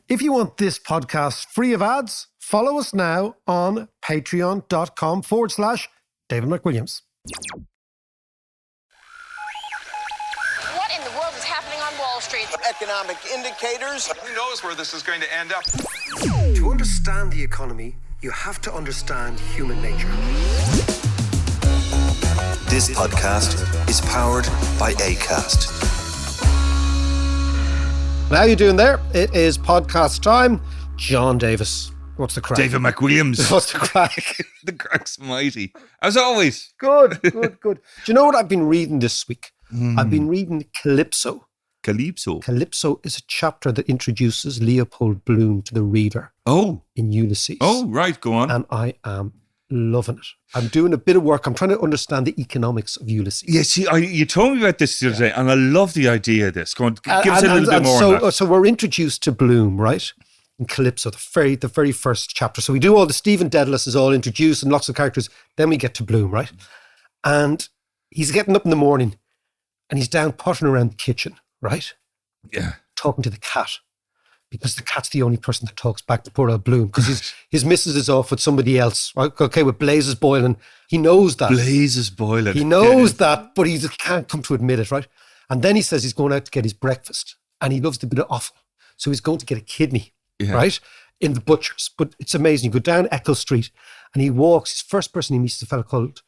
If you want this podcast free of ads, follow us now on patreon.com/David McWilliams. What in the world is happening on Wall Street? Economic indicators. Who knows where this is going to end up? To understand the economy, you have to understand human nature. This podcast is powered by Acast. How you doing there? It is podcast time. John Davis. What's the crack? David McWilliams. What's the crack? The crack's mighty. As always. Good. Do you know what I've been reading this week? I've been reading Calypso. Calypso. Calypso is a chapter that introduces Leopold Bloom to the reader in Ulysses. Oh, right. Go on. And I am loving it. I'm doing a bit of work. I'm trying to understand the economics of Ulysses. Yeah, see, you told me about this the other day, and I love the idea of this. Go on, give us a little bit more on that. So we're introduced to Bloom, right? In Calypso, the very first chapter. So we do all the Stephen Dedalus is all introduced and lots of characters. Then we get to Bloom, right? And he's getting up in the morning and he's down pottering around the kitchen, right? Yeah. Talking to the cat. Because the cat's the only person that talks back to poor old Bloom. Because his missus is off with somebody else, right? Okay, with blazes boiling. He knows that. Blazes boiling. He knows that, but he just can't come to admit it, right? And then he says he's going out to get his breakfast. And he loves the bit of offal. So he's going to get a kidney, right? In the butcher's. But it's amazing. You go down Eccles Street and he walks. His first person he meets is a fellow called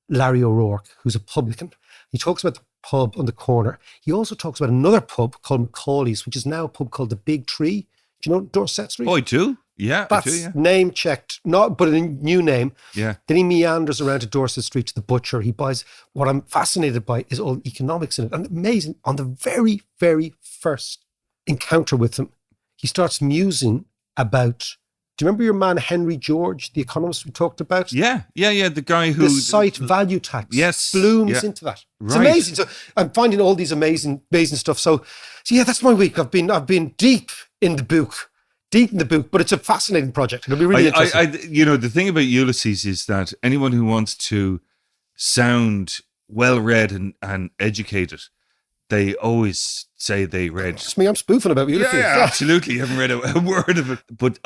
Larry O'Rourke, who's a publican. He talks about the pub on the corner. He also talks about another pub called Macaulay's, which is now a pub called the Big Tree. Do you know Dorset Street? Oh, I do. Yeah, That's I do, yeah. name checked, not but a new name. Yeah. Then he meanders around to Dorset Street to the butcher. He buys. What I'm fascinated by is all the economics in it. And amazing, on the very, very first encounter with him, he starts musing about, do you remember your man Henry George, the economist we talked about? Yeah. The guy who... The site value tax. Yes. Blooms into that. It's Right. amazing. So I'm finding all these amazing stuff. So yeah, that's my week. I've been deep in the book, but it's a fascinating project. It'll be really interesting. The thing about Ulysses is that anyone who wants to sound well-read and educated, they always say they read. It's me, I'm spoofing about Ulysses. Yeah, absolutely. You haven't read a word of it. But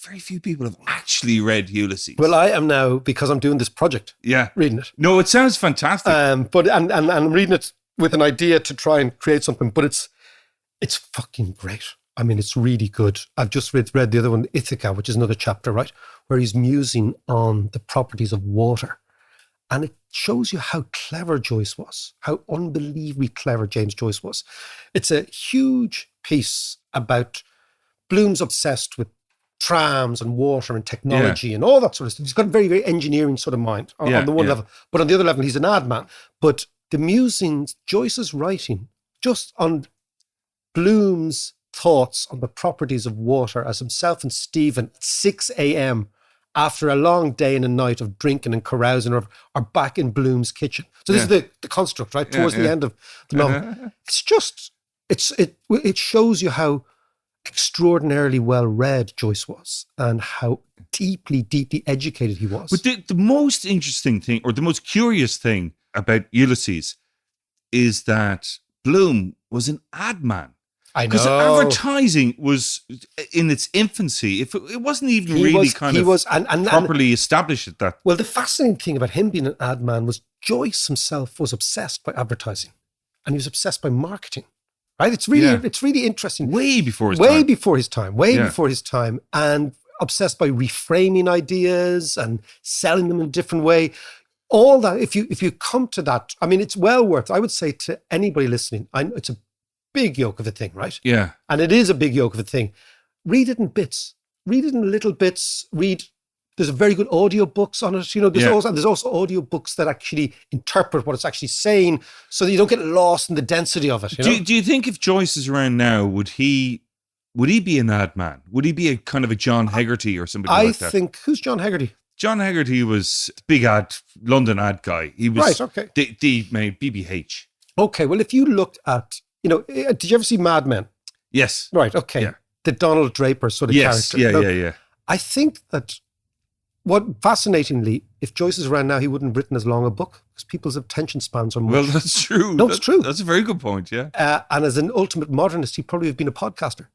very few people have actually read Ulysses. Well, I am now, because I'm doing this project. Yeah. Reading it. No, it sounds fantastic. But I'm reading it with an idea to try and create something, but it's fucking great. I mean, it's really good. I've just read the other one, Ithaca, which is another chapter, right? Where he's musing on the properties of water. And it shows you how clever Joyce was, how unbelievably clever James Joyce was. It's a huge piece about Bloom's obsessed with trams and water and technology and all that sort of stuff. He's got a very, very engineering sort of mind on the one level. But on the other level, he's an ad man. But the musings, Joyce's writing, just on Bloom's thoughts on the properties of water as himself and Stephen at 6 a.m. after a long day and a night of drinking and carousing are back in Bloom's kitchen. So this is the construct, right? Towards the end of the novel. It's just, it shows you how extraordinarily well read Joyce was and how deeply, deeply educated he was. But the most interesting thing, or the most curious thing about Ulysses is that Bloom was an ad man. I know. Because advertising was in its infancy. If it wasn't even properly established at that. Well, the fascinating thing about him being an ad man was Joyce himself was obsessed by advertising, and he was obsessed by marketing. Right? It's really interesting. Way before his time, and obsessed by reframing ideas and selling them in a different way. All that. If you come to that, I mean, it's well worth. I would say to anybody listening, it's a big yoke of a thing, right? Yeah. And it is a big yoke of a thing. Read it in bits. Read it in little bits. There's a very good audio books on it. There's also audio books that actually interpret what it's actually saying so that you don't get lost in the density of it. Do you think if Joyce is around now, would he be an ad man? Would he be a kind of a John Hegarty or somebody like that? Who's John Hegarty? John Hegarty was a big London ad guy. He was right, okay. the BBH. Okay, well, if you looked at, did you ever see Mad Men? Yes. Right, okay. Yeah. The Donald Draper sort of character. Yeah. I think that fascinatingly, if Joyce is around now, he wouldn't have written as long a book because people's attention spans are much. Well, that's true. No, it's true. That's a very good point, yeah. And as an ultimate modernist, he'd probably have been a podcaster.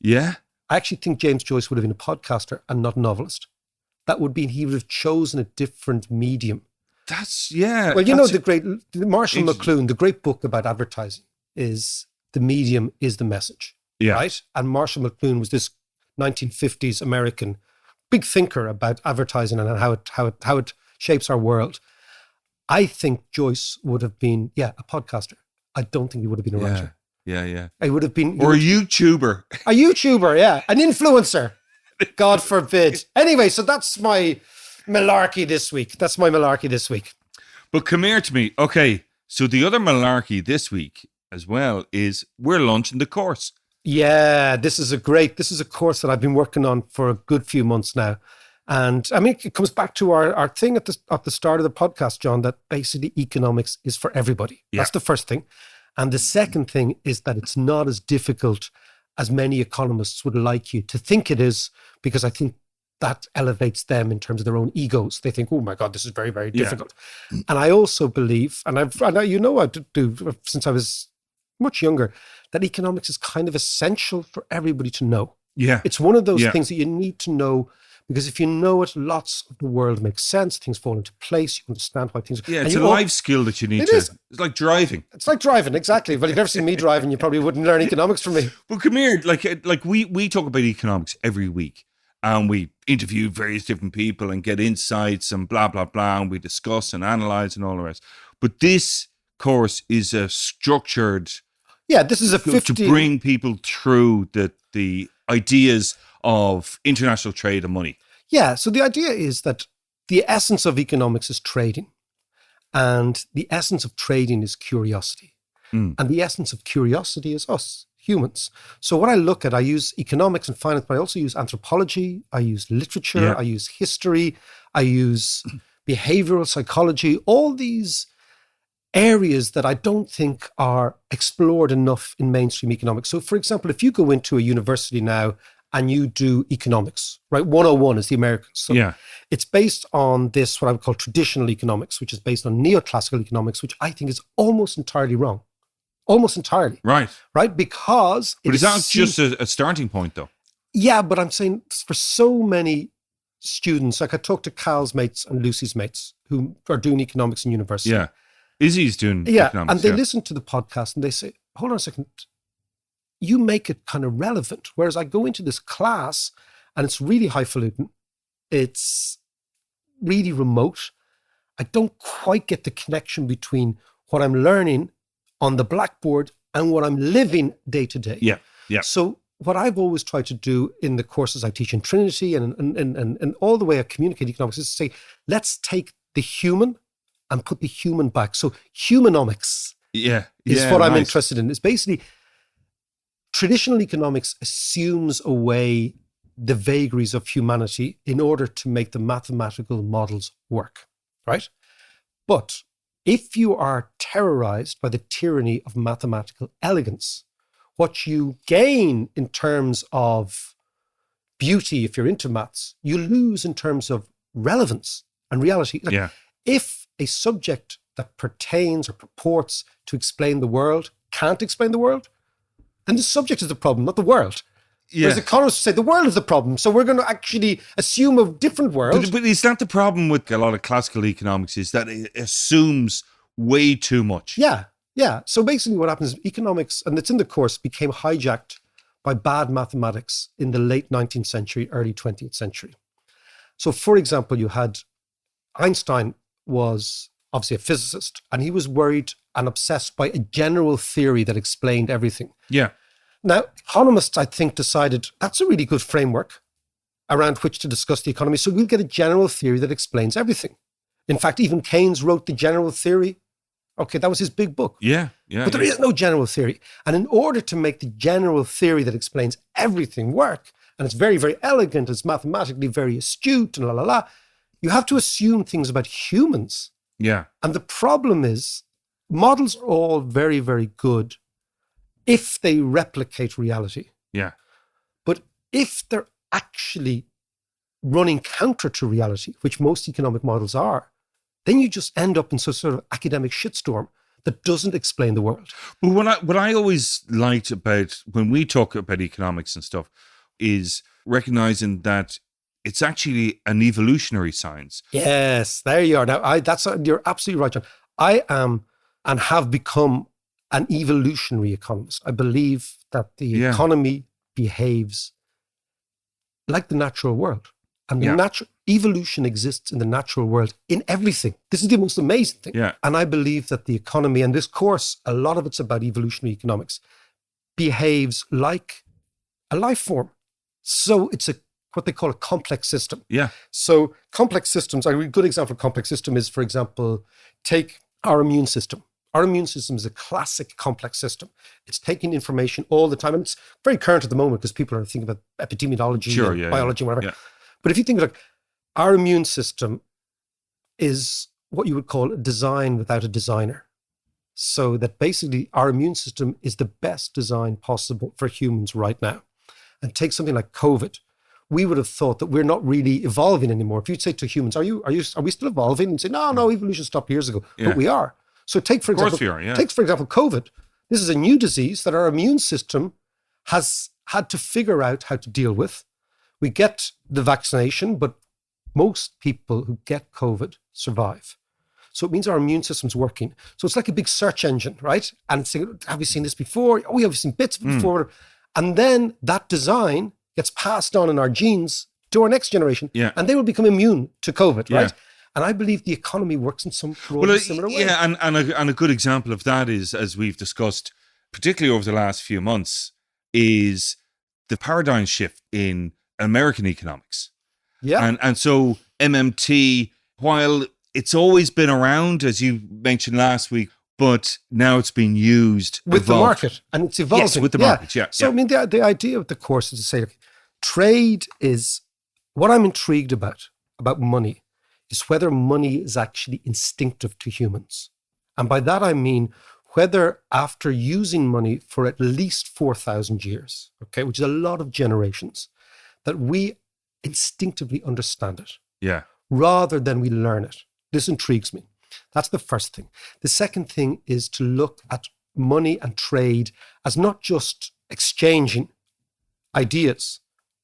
Yeah. I actually think James Joyce would have been a podcaster and not a novelist. That would be, he would have chosen a different medium. That's, yeah. Well, that's the great Marshall McLuhan, the great book about advertising is the medium is the message, right? And Marshall McLuhan was this 1950s American big thinker about advertising and how it shapes our world. I think Joyce would have been, a podcaster. I don't think he would have been a writer. Yeah. I would have been... Or a YouTuber. A YouTuber, yeah. An influencer. God forbid. Anyway, so that's my malarkey this week. But come here to me. Okay, so the other malarkey this week as well is we're launching the course. Yeah, this is a course that I've been working on for a good few months now. And I mean, it comes back to our thing at the start of the podcast, John, that basically economics is for everybody. Yeah. That's the first thing. And the second thing is that it's not as difficult as many economists would like you to think it is, because I think that elevates them in terms of their own egos. They think, oh my God, this is very, very difficult. Yeah. And I also believe, and I do since I was much younger, that economics is kind of essential for everybody to know. Yeah. It's one of those things that you need to know, because if you know it, lots of the world makes sense. Things fall into place. You understand why things... Yeah, it's a life skill that you need to... It's like driving. It's like driving, exactly. But if you've never seen me driving, you probably wouldn't learn economics from me. Well, come here. Like we talk about economics every week, and we interview various different people and get insights and blah, blah, blah, and we discuss and analyze and all the rest. But this course is a structured... Yeah, this is a 50... To bring people through the ideas of international trade and money. Yeah, so the idea is that the essence of economics is trading, and the essence of trading is curiosity. And the essence of curiosity is us, humans. So what I look at, I use economics and finance, but I also use anthropology, I use literature, I use history, I use behavioral psychology, all these areas that I don't think are explored enough in mainstream economics. So for example, if you go into a university now and you do economics, right? 101 is the Americans. So it's based on this, what I would call traditional economics, which is based on neoclassical economics, which I think is almost entirely wrong. Almost entirely. Right. Right? Because... But is that just a starting point, though? Yeah, but I'm saying for so many students, like I talked to Cal's mates and Lucy's mates who are doing economics in university. Yeah. Izzy's doing economics. And they listen to the podcast and they say, hold on a second, you make it kind of relevant. Whereas I go into this class and it's really highfalutin. It's really remote. I don't quite get the connection between what I'm learning on the blackboard and what I'm living day to day. Yeah. So what I've always tried to do in the courses I teach in Trinity and all the way I communicate economics is to say, let's take the human and put the human back. So humanomics is what I'm interested in. It's basically traditional economics assumes away the vagaries of humanity in order to make the mathematical models work, right? But if you are terrorized by the tyranny of mathematical elegance, what you gain in terms of beauty, if you're into maths, you lose in terms of relevance and reality. If a subject that pertains or purports to explain the world can't explain the world, then the subject is the problem, not the world. Whereas economists say the world is the problem, so we're going to actually assume a different world. But it's not the problem with a lot of classical economics, is that it assumes way too much. Yeah. So basically what happens is economics, and it's in the course, became hijacked by bad mathematics in the late 19th century, early 20th century. So for example, you had Einstein was obviously a physicist, and he was worried and obsessed by a general theory that explained everything. Yeah. Now, economists, I think, decided that's a really good framework around which to discuss the economy. So we'll get a general theory that explains everything. In fact, even Keynes wrote the general theory. Okay, that was his big book. Yeah. But there is no general theory. And in order to make the general theory that explains everything work, and it's very, very elegant, it's mathematically very astute, and you have to assume things about humans. Yeah. And the problem is, models are all very, very good if they replicate reality. Yeah. But if they're actually running counter to reality, which most economic models are, then you just end up in some sort of academic shitstorm that doesn't explain the world. But what I always liked about when we talk about economics and stuff, is recognizing that it's actually an evolutionary science. Yes, there you are. Now, you're absolutely right, John. I am and have become an evolutionary economist. I believe that the economy behaves like the natural world. And the natural evolution exists in the natural world in everything. This is the most amazing thing. Yeah. And I believe that the economy, and this course, a lot of it's about evolutionary economics, behaves like a life form. So it's what they call a complex system. Yeah. So complex systems, a good example of complex system is, for example, take our immune system. Our immune system is a classic complex system. It's taking information all the time. And it's very current at the moment because people are thinking about epidemiology, biology, whatever. Yeah. But if you think like our immune system is what you would call a design without a designer. So that basically our immune system is the best design possible for humans right now. And take something like COVID. We would have thought that we're not really evolving anymore. If you'd say to humans, are we still evolving? And say, no, evolution stopped years ago. Yeah. But we are. So take, for example, COVID. This is a new disease that our immune system has had to figure out how to deal with. We get the vaccination, but most people who get COVID survive. So it means our immune system's working. So it's like a big search engine, right? And it's saying, have we seen this before? Oh, we have seen bits of it before. And then that design gets passed on in our genes to our next generation. Yeah. And they will become immune to COVID, right? And I believe the economy works in some similar way. Yeah, and a good example of that is, as we've discussed, particularly over the last few months, is the paradigm shift in American economics. Yeah. And so MMT, while it's always been around, as you mentioned last week, but now it's being used with the market, and it's evolving. Yes, with the market, yeah. So I mean, the idea of the course is to say, look, trade is what I'm intrigued about money is whether money is actually instinctive to humans. And by that I mean whether after using money for at least 4,000 years, okay, which is a lot of generations, that we instinctively understand it. Yeah. Rather than we learn it. This intrigues me. That's the first thing. The second thing is to look at money and trade as not just exchanging ideas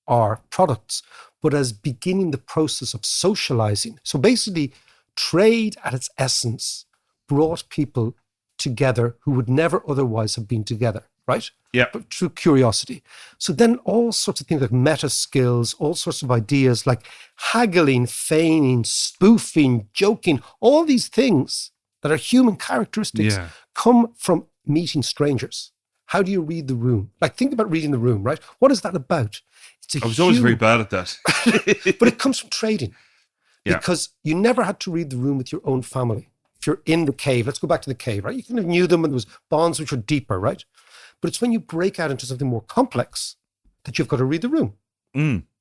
or products, but as beginning the process of socializing. So basically, trade at its essence brought people together who would never otherwise have been together, right? Yeah. But through curiosity. So then all sorts of things like meta skills, all sorts of ideas like haggling, feigning, spoofing, joking, all these things that are human characteristics come from meeting strangers. How do you read the room? Like, think about reading the room, right? What is that about? I was always very bad at that. But it comes from trading. Yeah. Because you never had to read the room with your own family. If you're in the cave, let's go back to the cave, right? You kind of knew them and there was bonds which were deeper, right? But it's when you break out into something more complex that you've got to read the room,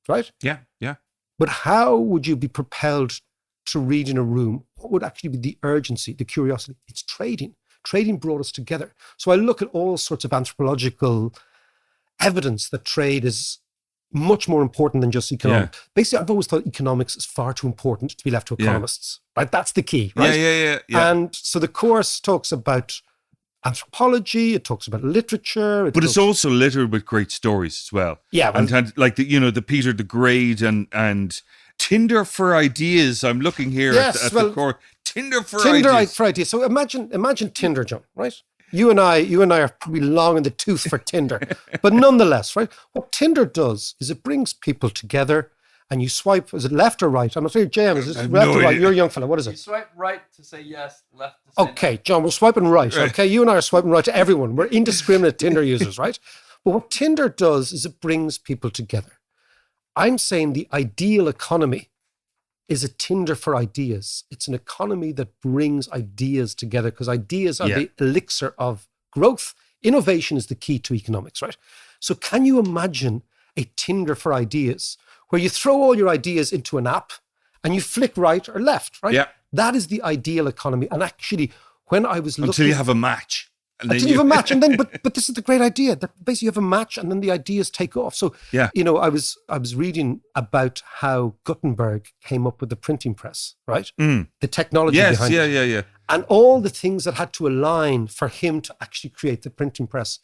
right? Yeah, yeah. But how would you be propelled to read in a room? What would actually be the urgency, the curiosity? It's trading. Trading brought us together. So I look at all sorts of anthropological evidence that trade is much more important than just economics. Yeah. Basically, I've always thought economics is far too important to be left to economists, right? That's the key, right? Yeah. And so the course talks about anthropology, it talks about literature. But it's also littered with great stories as well. Yeah. And like, the Peter the Great and Tinder for ideas. I'm looking here at the core. Tinder for ideas. So imagine Tinder, John, right? You and I are probably long in the tooth for Tinder. But nonetheless, right? What Tinder does is it brings people together and you swipe, is it left or right? I'm not sure, JM, is it left or right? You're a young fella, what is it? You swipe right to say yes, left to say okay, John, we're swiping right, okay? You and I are swiping right to everyone. We're indiscriminate Tinder users, right? But what Tinder does is it brings people together. I'm saying the ideal economy is a Tinder for ideas. It's an economy that brings ideas together because ideas are the elixir of growth. Innovation is the key to economics, right? So can you imagine a Tinder for ideas where you throw all your ideas into an app and you flick right or left, right? Yeah. That is the ideal economy. And actually, when I was looking... Until you have a match. Until you have a match. And then, but this is the great idea, that basically you have a match and then the ideas take off. So, I was reading about how Gutenberg came up with the printing press, right? The technology behind it. Yeah. And all the things that had to align for him to actually create the printing press.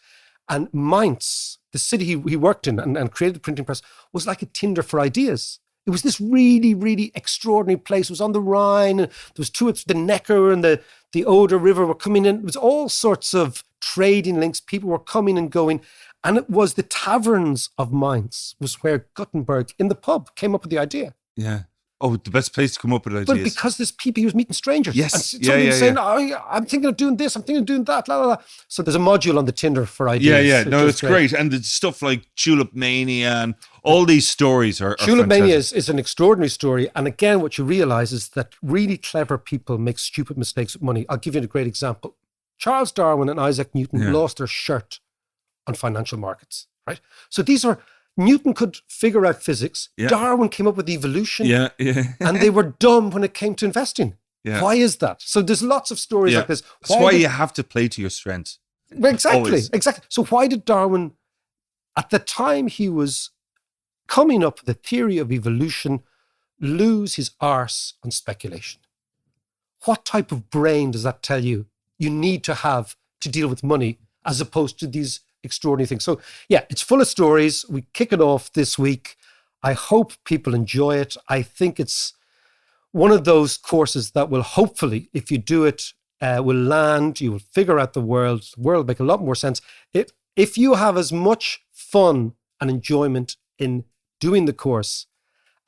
And Mainz, the city he worked in and created the printing press, was like a Tinder for ideas. It was this really, really extraordinary place. It was on the Rhine. There was the Neckar and the Oder River were coming in. It was all sorts of trading links. People were coming and going. And it was the taverns of Mainz was where Gutenberg, in the pub, came up with the idea. Yeah. Oh, the best place to come up with ideas. But because there's people, he was meeting strangers. Yes. And somebody was saying, oh, I'm thinking of doing this, I'm thinking of doing that, la, la, la. So there's a module on the Tinder for ideas. Yeah. No, it's great. And it's stuff like Tulip Mania and all these stories are Tulip Mania is an extraordinary story. And again, what you realize is that really clever people make stupid mistakes with money. I'll give you a great example. Charles Darwin and Isaac Newton lost their shirt on financial markets, right? So Newton could figure out physics. Yeah. Darwin came up with evolution. Yeah. And they were dumb when it came to investing. Yeah. Why is that? So there's lots of stories like this. That's why you have to play to your strengths. Exactly. Always. Exactly. So why did Darwin, at the time he was coming up with the theory of evolution, lose his arse on speculation? What type of brain does that tell you need to have to deal with money as opposed to these extraordinary things? So yeah, it's full of stories. We kick it off this week. I hope people enjoy it. I think it's one of those courses that will hopefully, if you do it, will land. You will figure out the world. The world will make a lot more sense. If you have as much fun and enjoyment in doing the course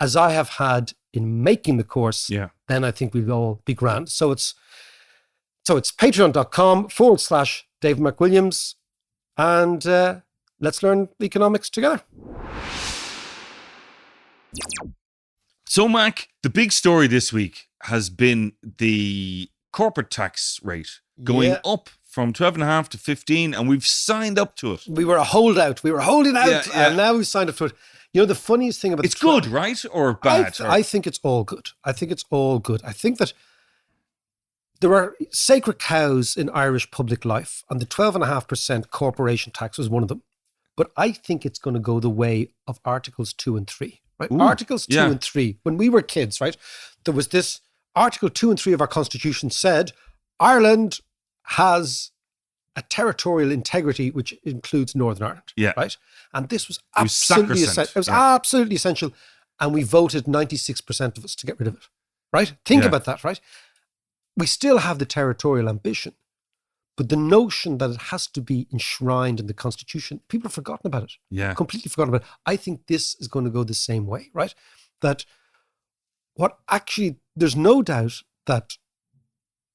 as I have had in making the course, then I think we'll all be grand. So it's patreon.com/David McWilliams. And let's learn economics together. So, Mac, the big story this week has been the corporate tax rate going up from 12.5 to 15, and we've signed up to it. We were a holdout. We were holding out, and now we've signed up to it. You know, the funniest thing about it's good, right? Or bad? I think it's all good. I think that there are sacred cows in Irish public life, and the 12.5% corporation tax was one of them. But I think it's going to go the way of Articles 2 and 3. Right? Ooh, Articles 2 and 3, when we were kids, right, there was this Article 2 and 3 of our Constitution said Ireland has a territorial integrity which includes Northern Ireland. Yeah. Right? And this was absolutely essential. It was absolutely essential. And we voted 96% of us to get rid of it. Right? Think about that, right? We still have the territorial ambition, but the notion that it has to be enshrined in the Constitution, people have forgotten about it. Yeah. Completely forgotten about it. I think this is going to go the same way, right? That there's no doubt that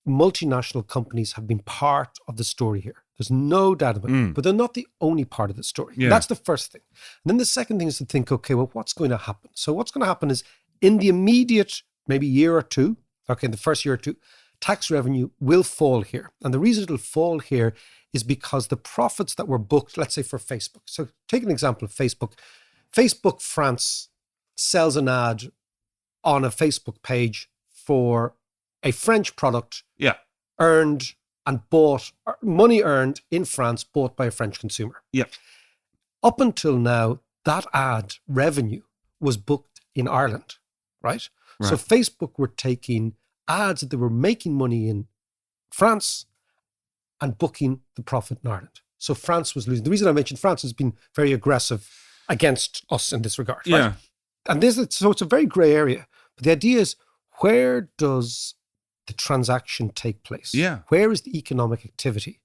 multinational companies have been part of the story here. There's no doubt about it, but they're not the only part of the story. Yeah. That's the first thing. And then the second thing is to think, okay, well, what's going to happen? So what's going to happen is in the immediate, maybe year or two, in the first year or two, tax revenue will fall here. And the reason it'll fall here is because the profits that were booked, let's say for Facebook. So take an example of Facebook. Facebook France sells an ad on a Facebook page for a French product earned and bought, money earned in France, bought by a French consumer. Yeah. Up until now, that ad revenue was booked in Ireland, right? So Facebook were taking ads that they were making money in France and booking the profit in Ireland. So France was losing. The reason I mentioned France has been very aggressive against us in this regard. Right? Yeah. And so it's a very grey area. But the idea is, where does the transaction take place? Yeah. Where is the economic activity?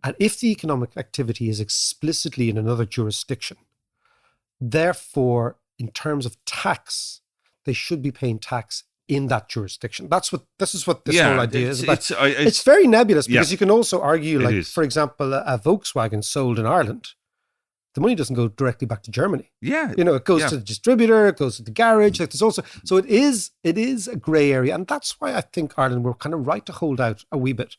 And if the economic activity is explicitly in another jurisdiction, therefore, in terms of tax, they should be paying tax in that jurisdiction. This is what this whole idea is about. It's very nebulous because you can also argue, like, for example, a Volkswagen sold in Ireland, the money doesn't go directly back to Germany. Yeah. You know, it goes to the distributor, it goes to the garage. Like, there's also, so it is a grey area. And that's why I think Ireland were kind of right to hold out a wee bit.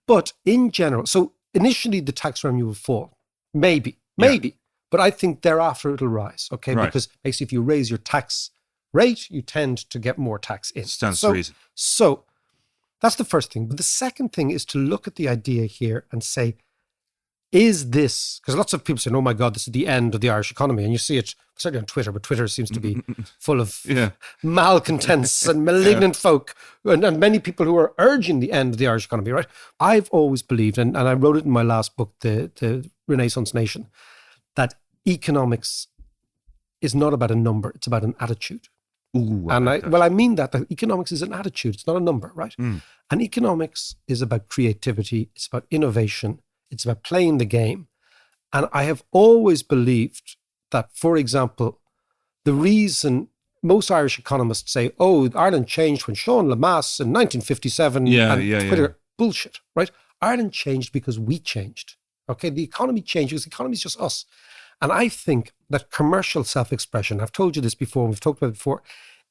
But in general, so initially the tax revenue will fall. Maybe. But I think thereafter it'll rise. Okay. Right. Because basically if you raise your tax rate, you tend to get more tax in. Stands to reason. So that's the first thing. But the second thing is to look at the idea here and say, is this, because lots of people say, oh my God, this is the end of the Irish economy. And you see it certainly on Twitter, but Twitter seems to be full of malcontents and malignant folk, and many people who are urging the end of the Irish economy, right? I've always believed, and I wrote it in my last book, the Renaissance Nation, that economics is not about a number, it's about an attitude. Ooh, I mean that economics is an attitude, it's not a number, right? And economics is about creativity, it's about innovation, it's about playing the game. And I have always believed that, for example, the reason most Irish economists say, oh, Ireland changed when Sean Lemass in 1957 Twitter, bullshit, right? Ireland changed because we changed. Okay, the economy changed because the economy is just us. And I think that commercial self-expression, I've told you this before, we've talked about it before,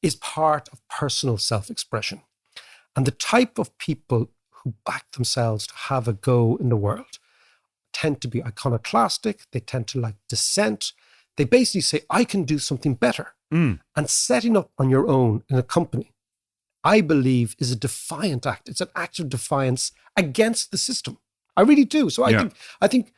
is part of personal self-expression. And the type of people who back themselves to have a go in the world tend to be iconoclastic, they tend to like dissent. They basically say, I can do something better. And setting up on your own in a company, I believe, is a defiant act. It's an act of defiance against the system. I really do. So I think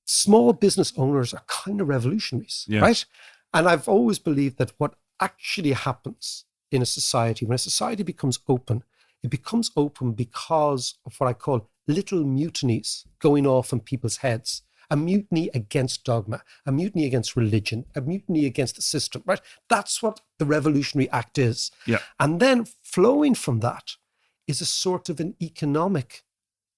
small business owners are kind of revolutionaries, right? And I've always believed that what actually happens in a society, when a society becomes open, it becomes open because of what I call little mutinies going off in people's heads. A mutiny against dogma, a mutiny against religion, a mutiny against the system, right? That's what the revolutionary act is. Yeah. And then flowing from that is a sort of an economic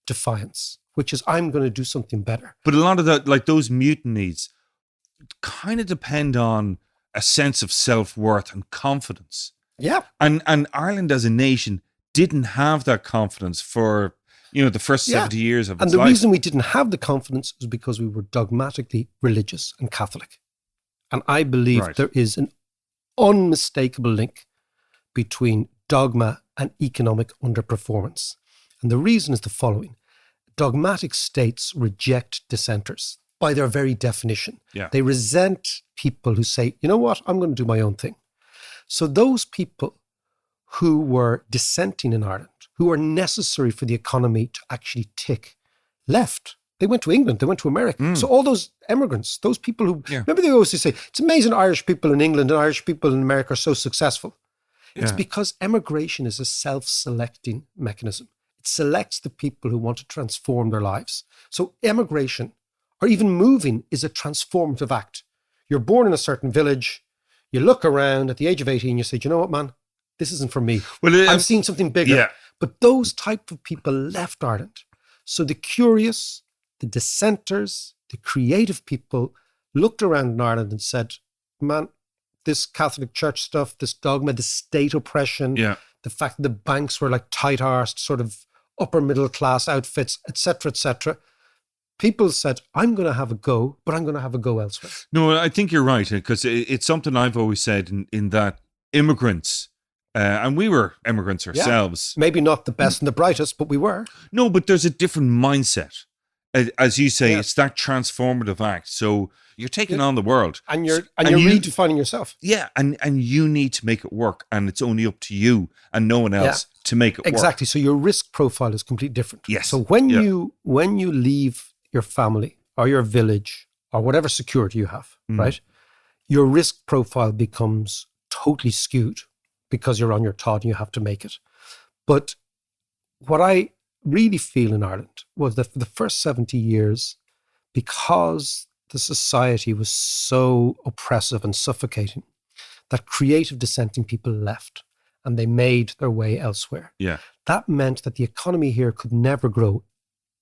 defiance, which is, I'm going to do something better. But a lot of that, like those mutinies, kind of depend on a sense of self-worth and confidence. Yeah. And Ireland as a nation didn't have that confidence for, the first 70 years of its life. And the reason we didn't have the confidence was because we were dogmatically religious and Catholic. And I believe there is an unmistakable link between dogma and economic underperformance. And the reason is the following. Dogmatic states reject dissenters by their very definition. Yeah. They resent people who say, you know what, I'm going to do my own thing. So those people who were dissenting in Ireland, who were necessary for the economy to actually tick, left. They went to England, they went to America. So all those immigrants, those people who, remember they always say, it's amazing Irish people in England and Irish people in America are so successful. It's because emigration is a self-selecting mechanism. It selects the people who want to transform their lives. So emigration, or even moving, is a transformative act. You're born in a certain village, you look around at the age of 18, you say, you know what, man? This isn't for me. Well, I've seen something bigger. Yeah. But those type of people left Ireland. So the curious, the dissenters, the creative people looked around in Ireland and said, man, this Catholic Church stuff, this dogma, the state oppression, the fact that the banks were like tight-arsed, sort of upper middle class outfits, etc. People said, I'm going to have a go, but I'm going to have a go elsewhere. No, I think you're right, because it's something I've always said in that immigrants, and we were immigrants ourselves. Yeah. Maybe not the best and the brightest, but we were. No, but there's a different mindset. As you say, it's that transformative act. So you're taking on the world. And you're redefining yourself. Yeah, and you need to make it work. And it's only up to you and no one else to make it work. Exactly. So your risk profile is completely different. Yes. So when you leave your family or your village or whatever security you have, right, your risk profile becomes totally skewed because you're on your Todd and you have to make it. But what I really feel in Ireland was that for the first 70 years, because the society was so oppressive and suffocating, that creative dissenting people left and they made their way elsewhere. Yeah. That meant that the economy here could never grow.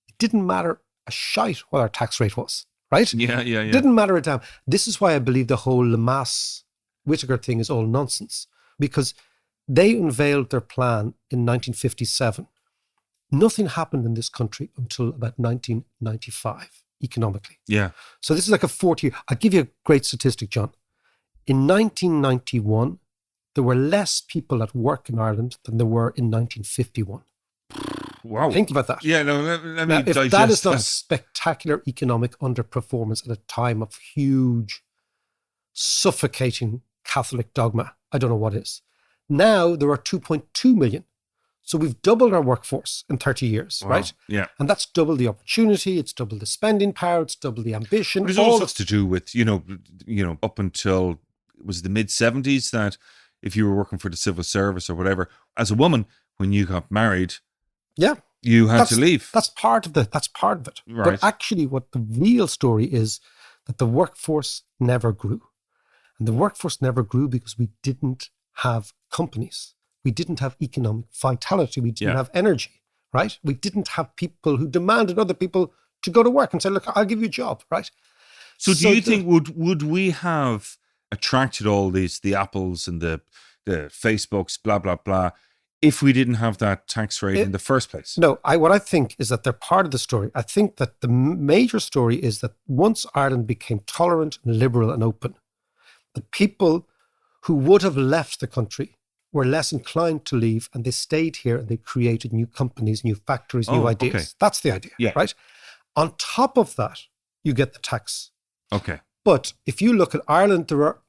It didn't matter a shite what our tax rate was, right? Yeah. It didn't matter a damn. This is why I believe the whole Lemass-Whittaker thing is all nonsense, because they unveiled their plan in 1957. Nothing happened in this country until about 1995, economically. Yeah. So this is like a 40-year. I'll give you a great statistic, John. In 1991, there were less people at work in Ireland than there were in 1951. Wow. Think about that. Yeah, no, let me If digest that is not spectacular economic underperformance at a time of huge, suffocating Catholic dogma, I don't know what is. Now there are 2.2 million. So we've doubled our workforce in 30 years, Wow. right? Yeah. And that's doubled the opportunity, it's doubled the spending power, it's doubled the ambition. But it's also to do with, up until it was the mid 70s that if you were working for the civil service or whatever, as a woman, when you got married, yeah, you had to leave. That's part of it. Right. But actually what the real story is that the workforce never grew. And the workforce never grew because we didn't have companies. We didn't have economic vitality. We didn't have energy, right? We didn't have people who demanded other people to go to work and say, look, I'll give you a job, right? So do you think would we have attracted all these, the Apples and the Facebooks, blah, blah, blah, if we didn't have that tax rate in the first place? No, what I think is that they're part of the story. I think that the major story is that once Ireland became tolerant, and liberal and open, the people who would have left the country were less inclined to leave, and they stayed here and they created new companies, new factories, new ideas. Okay. That's the idea, right? On top of that, you get the tax. Okay. But if you look at Ireland, there are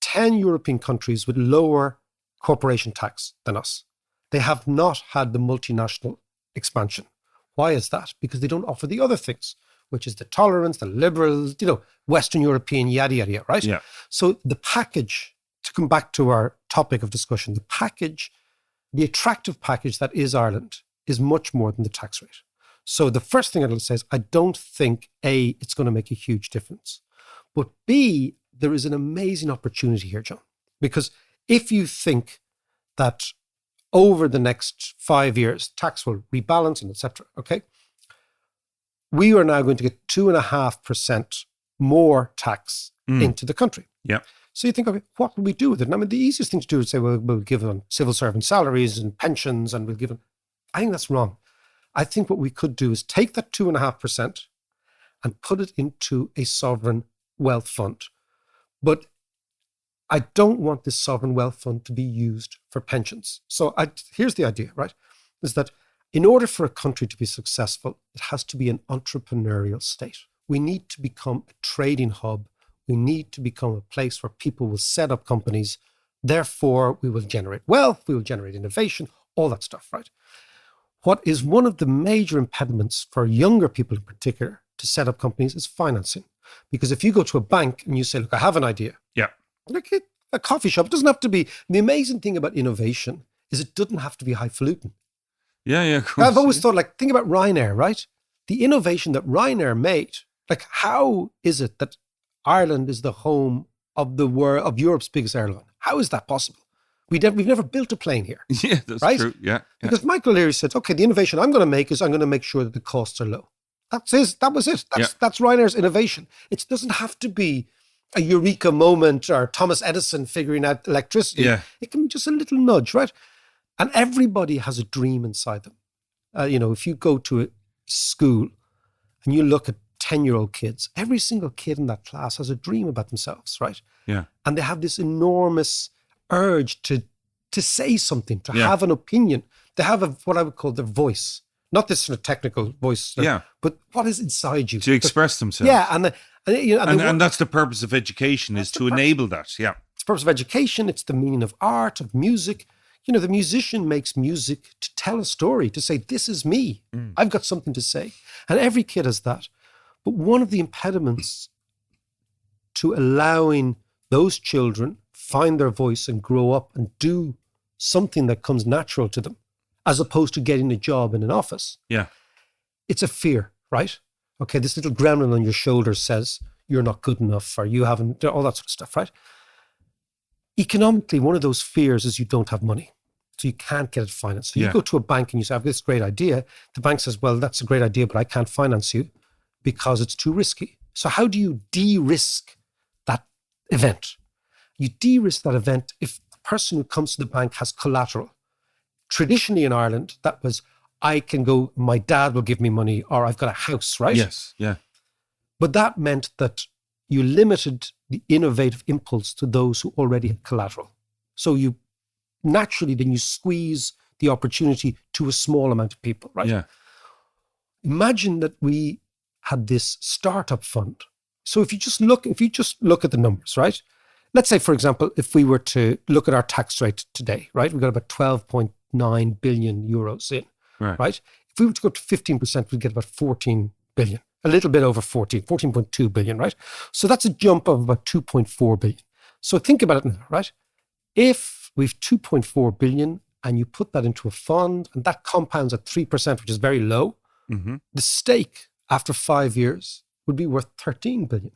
10 European countries with lower corporation tax than us. They have not had the multinational expansion. Why is that? Because they don't offer the other things, which is the tolerance, the liberals, Western European, yada, yada, yada, right? Yeah. So the package, to come back to our topic of discussion, the attractive package that is Ireland is much more than the tax rate. So the first thing I'll say is I don't think, A, it's going to make a huge difference. But B, there is an amazing opportunity here, John. Because if you think that over the next 5 years, tax will rebalance and etc., okay? We are now going to get 2.5% more tax into the country. Yeah. So you think, okay, what will we do with it? And I mean, the easiest thing to do is say, well, we'll give them civil servant salaries and pensions and we'll give them. I think that's wrong. I think what we could do is take that 2.5% and put it into a sovereign wealth fund. But I don't want this sovereign wealth fund to be used for pensions. So here's the idea, right? Is that in order for a country to be successful, it has to be an entrepreneurial state. We need to become a trading hub. We need to become a place where people will set up companies. Therefore, we will generate wealth, we will generate innovation, all that stuff, right? What is one of the major impediments for younger people in particular to set up companies is financing. Because if you go to a bank and you say, look, I have an idea. Yeah. Like a coffee shop, it doesn't have to be. The amazing thing about innovation is it doesn't have to be highfalutin. Yeah, of course. I've always thought, think about Ryanair, right? The innovation that Ryanair made, how is it that Ireland is the home of the world, of Europe's biggest airline? How is that possible? We've never built a plane here. Yeah, that's right? true. Yeah. Because Michael Leary said, okay, the innovation I'm going to make is I'm going to make sure that the costs are low. That was it. That's Ryanair's innovation. It doesn't have to be a eureka moment or Thomas Edison figuring out electricity. Yeah. It can be just a little nudge, right? And everybody has a dream inside them. If you go to a school and you look at 10-year-old kids, every single kid in that class has a dream about themselves, right? Yeah. And they have this enormous urge to say something, to have an opinion. They have what I would call their voice. Not this sort of technical voice, but what is inside you. To express themselves. Yeah. And that's the purpose of education, is to enable that. Yeah. It's the purpose of education. It's the meaning of art, of music. The musician makes music to tell a story, to say, this is me. I've got something to say. And every kid has that. But one of the impediments to allowing those children find their voice and grow up and do something that comes natural to them, as opposed to getting a job in an office. Yeah. It's a fear, right? Okay, this little gremlin on your shoulder says you're not good enough or you haven't, all that sort of stuff, right? Economically, one of those fears is you don't have money. So you can't get it financed. So you go to a bank and you say, I have this great idea. The bank says, well, that's a great idea, but I can't finance you because it's too risky. So how do you de-risk that event? You de-risk that event if the person who comes to the bank has collateral. Traditionally in Ireland, that was, I can go, my dad will give me money, or I've got a house, right? Yes, yeah. But that meant that you limited the innovative impulse to those who already had collateral. So you naturally then you squeeze the opportunity to a small amount of people, right? Yeah. Imagine that we had this startup fund. So if you just look at the numbers, right? Let's say, for example, if we were to look at our tax rate today, right? We've got about 12.9% 2.9 billion euros in, Right. right? If we were to go to 15%, we'd get about 14 billion, a little bit over 14.2 billion, right? So that's a jump of about 2.4 billion. So think about it now, right? If we've 2.4 billion and you put that into a fund and that compounds at 3%, which is very low, Mm-hmm. the stake after 5 years would be worth 13 billion,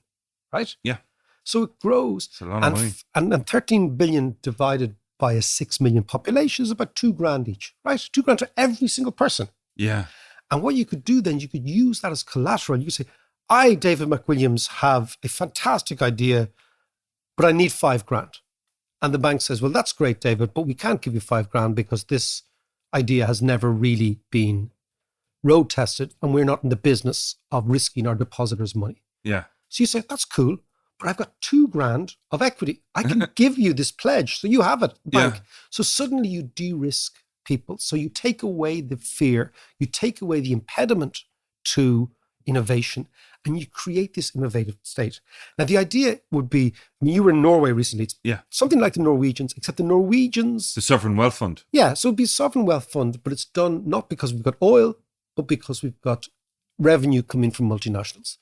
right? Yeah. So it grows. It's a lot of money. And 13 billion divided by a 6 million population is about $2,000 each, right? $2,000 to every single person. Yeah. And what you could do then, you could use that as collateral. You could say, I, David McWilliams, have a fantastic idea, but I need $5,000. And the bank says, well, that's great, David, but we can't give you $5,000 because this idea has never really been road tested and we're not in the business of risking our depositors' money. Yeah. So you say, that's cool, but I've got $2,000 of equity. I can give you this pledge. So you have it, bank. Yeah. So suddenly you de-risk people. So you take away the fear, you take away the impediment to innovation, and you create this innovative state. Now, the idea would be, I mean, you were in Norway recently. It's Yeah. something like the Norwegians, except the Norwegians, The Sovereign Wealth Fund. yeah, so it'd be a sovereign wealth fund, but it's done not because we've got oil, but because we've got revenue coming from multinationals.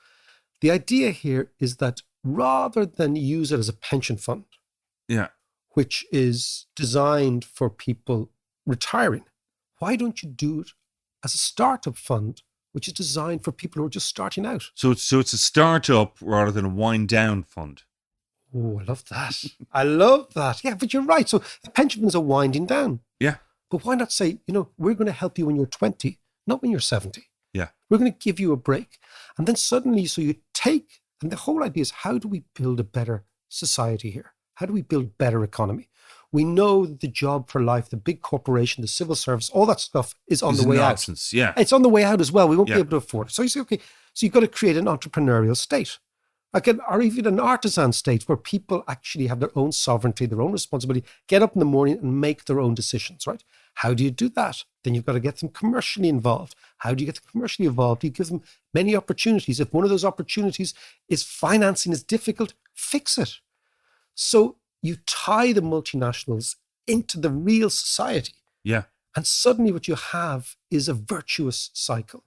The idea here is that rather than use it as a pension fund, Yeah. which is designed for people retiring, why don't you do it as a startup fund, which is designed for people who are just starting out? So it's a startup rather than a wind down fund. Oh, I love that. I love that. Yeah, but you're right. So the pension funds are winding down. Yeah. But why not say, we're going to help you when you're 20, not when you're 70. Yeah. We're going to give you a break. And then suddenly, so you take, and the whole idea is, how do we build a better society here? How do we build better economy? We know that the job for life, the big corporation, the civil service, all that stuff is on It's the way nonsense. out. Yeah. It's on the way out as well. We won't Yeah. be able to afford it. So you say, okay, so you've got to create an entrepreneurial state. Or even an artisan state where people actually have their own sovereignty, their own responsibility, get up in the morning and make their own decisions, right? How do you do that? Then you've got to get them commercially involved. How do you get them commercially involved? You give them many opportunities. If one of those opportunities is financing is difficult, fix it. So you tie the multinationals into the real society. Yeah. And suddenly what you have is a virtuous cycle.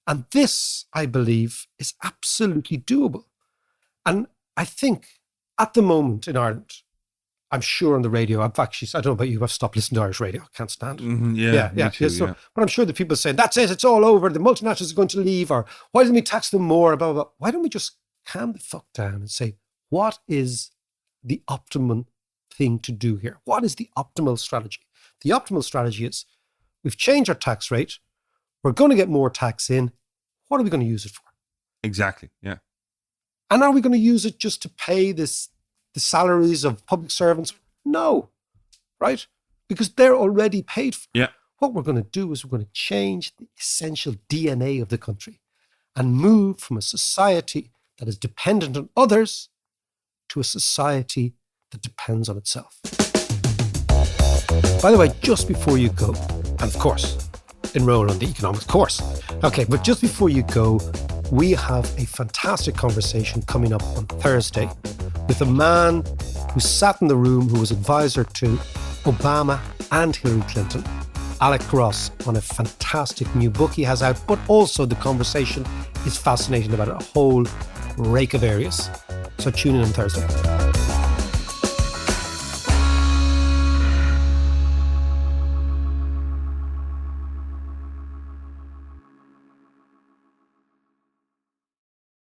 And this, I believe, is absolutely doable. And I think at the moment in Ireland, I'm sure on the radio, I don't know about you, I've stopped listening to Irish radio. I can't stand it. Mhm, yeah. Me too, So, yeah. but I'm sure the people saying, that's it, it's all over, the multinationals are going to leave, or why don't we tax them more, blah, blah, blah. Why don't we just calm the fuck down and say, what is the optimum thing to do here? What is the optimal strategy? The optimal strategy is, we've changed our tax rate, we're going to get more tax in, what are we going to use it for? Exactly. Yeah. And are we going to use it just to pay the salaries of public servants? No, right? Because they're already paid for. Yeah. What we're going to do is we're going to change the essential DNA of the country and move from a society that is dependent on others to a society that depends on itself. By the way, just before you go, and of course, enroll on the economics course. Okay, but just before you go, we have a fantastic conversation coming up on Thursday with a man who sat in the room, who was advisor to Obama and Hillary Clinton, Alec Ross, on a fantastic new book he has out, but also the conversation is fascinating about a whole rake of areas. So tune in on Thursday.